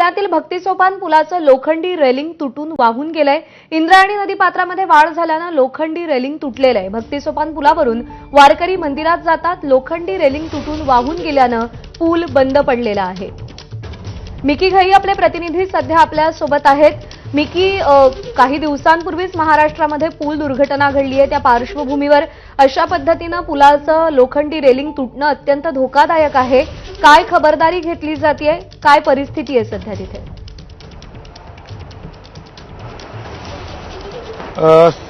पुण्यातील भक्तिसोपान पुलाचं लोखंडी रेलिंग तुटून वाहून गेलंय। इंद्रायणी नदी पात्रामध्ये वाढ झाल्यानं लोखंडी रेलिंग तुटलेलं आहे। भक्तिसोपान पुलावरून वारकरी मंदिरात जातात। लोखंडी रेलिंग तुटून वाहून गेल्यानं पूल बंद पडलेला आहे। मिकी घई आपले प्रतिनिधी सध्या आपल्या सोबत आहेत। मिकी, काही दिवसांपूर्वीच महाराष्ट्रामध्ये पूल दुर्घटना घडली आहे। त्या पार्श्वभूमीवर अशा पद्धतीने पुलाचं लोखंडी रेलिंग तुटणं अत्यंत धोकादायक आहे। काय खबरदारी घेतली जाते, काय परिस्थिती आहे सध्या तिथे?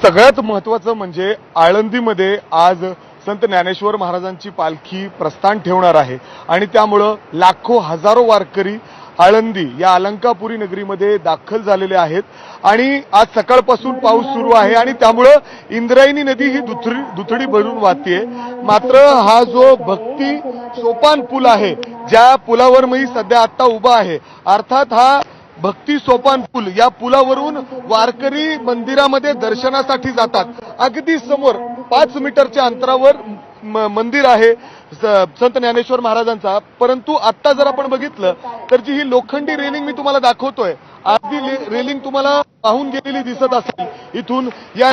सगळ्यात महत्त्वाचं म्हणजे आळंदीमध्ये आज संत ज्ञानेश्वर महाराजांची पालखी प्रस्थान ठेवणार आहे आणि त्यामुळं लाखो हजारो वारकरी आळंदी या अलंकापुरी नगरीमध्ये दाखल झालेले आहेत आणि आज सकाळपासून पाऊस सुरू आहे आणि त्यामुळं इंद्रायणी नदी ही दुथडी भरून वाहतीये। मात्र हा जो भक्ती सोपान पूल आहे, ज्या पुलावर मी सध्या आता उभा आहे, अर्थात हा भक्ती सोपान पूल, या पुलावरून वारकरी मंदिरामध्ये दर्शनासाठी जातात। अगदी समोर 5 मीटरच्या अंतरावर मंदिर आहे संत ज्ञानेश्वर महाराजांचा। परंतु आता जर आपण बघितलं तर जी ही लोखंडी रेलिंग मी तुम्हाला दाखवतोय, अर्धी रेलिंग तुम्हाला वाहून गेलेली दिसत असेल। इथून या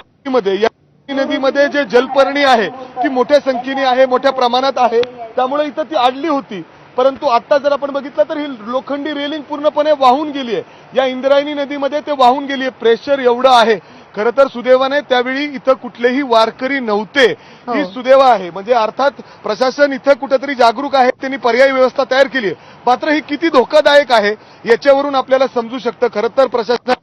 नदीमध्ये जे जलपर्णी आहे ती मोठ्या संख्येने आहे, मोठ्या प्रमाणात आहे, त्यामुळे इथं ती अडली होती। परंतु आता जर आपण बघितलं तर ही लोखंडी रेलिंग पूर्णपणे वाहून गेली आहे। या इंद्रायणी नदीमध्ये ते वाहून गेली आहे। प्रेशर एवढं आहे। खरं तर सुदैवाने त्यावेळी इथं कुठलेही वारकरी नव्हते, ही सुदैव आहे। म्हणजे अर्थात प्रशासन इथं कुठेतरी जागरूक आहे, त्यांनी पर्यायी व्यवस्था तयार केली आहे। मात्र ही किती धोकादायक आहे याच्यावरून आपल्याला समजू शकतं। खरं तर प्रशासन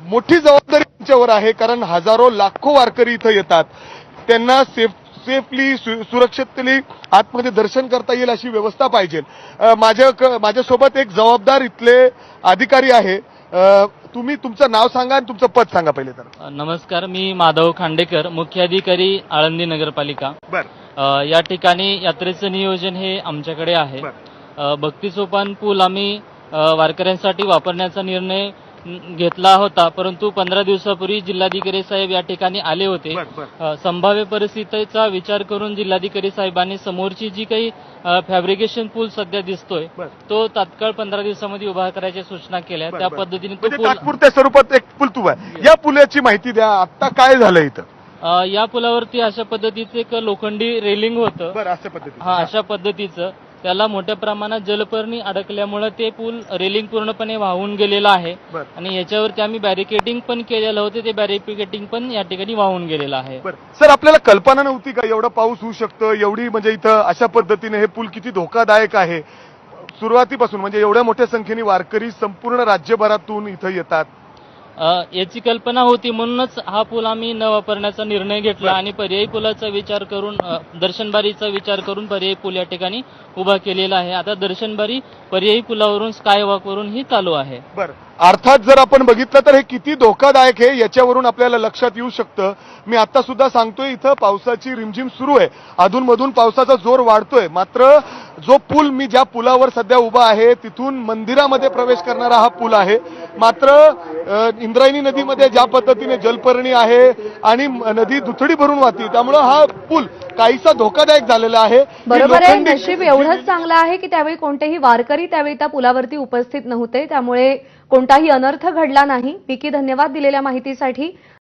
मोठी जबाबदारी त्यांच्यावर आहे, कारण हजारो लाखो वारकरी इथं येतात, त्यांना सेफली सुरक्षितपणे आतमध्ये दर्शन करता येईल अशी व्यवस्था पाहिजे। माझ्यासोबत एक जबाबदार इथले अधिकारी आहे। तुम्ही तुमचं नाव सांगा आणि तुमचं पद सांगा पहिले तर। नमस्कार, मी माधव खांडेकर, मुख्य अधिकारी आळंदी नगरपालिका। या ठिकाणी यात्रेचं नियोजन हे आमच्याकडे आहे। भक्तिसोपान पूल आम्ही वारकऱ्यांसाठी वापरण्याचा निर्णय घेतला होता, परंतु 15 दिवसापूर्वी जिल्हाधिकारी साहेब या ठिकाणी आले होते। संभाव्य परिस्थितीचा विचार करून जिल्हाधिकारी साहेबांनी समोरची जी काही फॅब्रिकेशन पूल सध्या दिसतोय तो तात्काळ 15 दिवसामध्ये उभा करायच्या सूचना केल्या। त्या पद्धतीने तो पूल तात्पुरत्या स्वरूपात एक पूल उभा आहे। या पुलाची माहिती द्या, आता काय झालं इथं? या पुलावरती अशा पद्धतीचं एक लोखंडी रेलिंग होतं। अशा पद्धतीचं त्याला मोठ्या प्रमाणात जलपर्णी अडकल्यामुळे ते पूल रेलिंग पूर्णपणे वाहून गेलेलं आहे आणि याच्यावरती आम्ही बॅरिकेडिंग पण केलेलं होतं, ते बॅरिकेडिंग पण या ठिकाणी वाहून गेलेलं आहे। सर, आपल्याला कल्पना नव्हती का एवढा पाऊस होऊ शकतं, एवढी म्हणजे इथं अशा पद्धतीने हे पूल किती धोकादायक आहे? सुरुवातीपासून म्हणजे एवढ्या मोठ्या संख्येने वारकरी संपूर्ण राज्यभरातून इथं येतात, याची कल्पना होती, म्हणूनच हा पूल आम्ही न वापरण्याचा निर्णय घेतला आणि पर्यायी पुलाचा विचार करून, दर्शनबारीचा विचार करून पर्यायी पूल या ठिकाणी उभा केलेला आहे। आता दर्शनबारी पर्यायी पुलावरून स्कायवॉक वरून ही चालू आहे। अर्थात जर आपण बघितलं तर हे किती धोकादायक आहे याच्यावरून आपल्याला लक्षात येऊ शकतं। मी आता सुद्धा सांगतोय, इथं पावसाची रिमझिम सुरू आहे, अधूनमधून पावसाचा जोर वाढतोय। मात्र जो पूल, मी ज्या पुलावर सध्या उभा आहे तिथून मंदिरामध्ये प्रवेश करणारा हा पूल आहे। मात्र इंद्रायणी नदीमध्ये ज्या पद्धतीने जलपर्णी आहे आणि नदी दुथडी भरून वाहते, त्यामुळे हा पूल काहीसा धोकादायक झालेला आहे। बरोबर आहे। नशीब एवढंच चांगलं आहे की त्यावेळी कोणतेही वारकरी त्यावेळी त्या पुलावरती उपस्थित नव्हते, त्यामुळे कोणताही अनर्थ घडला नाही। मिकी, धन्यवाद दिलेल्या माहितीसाठी।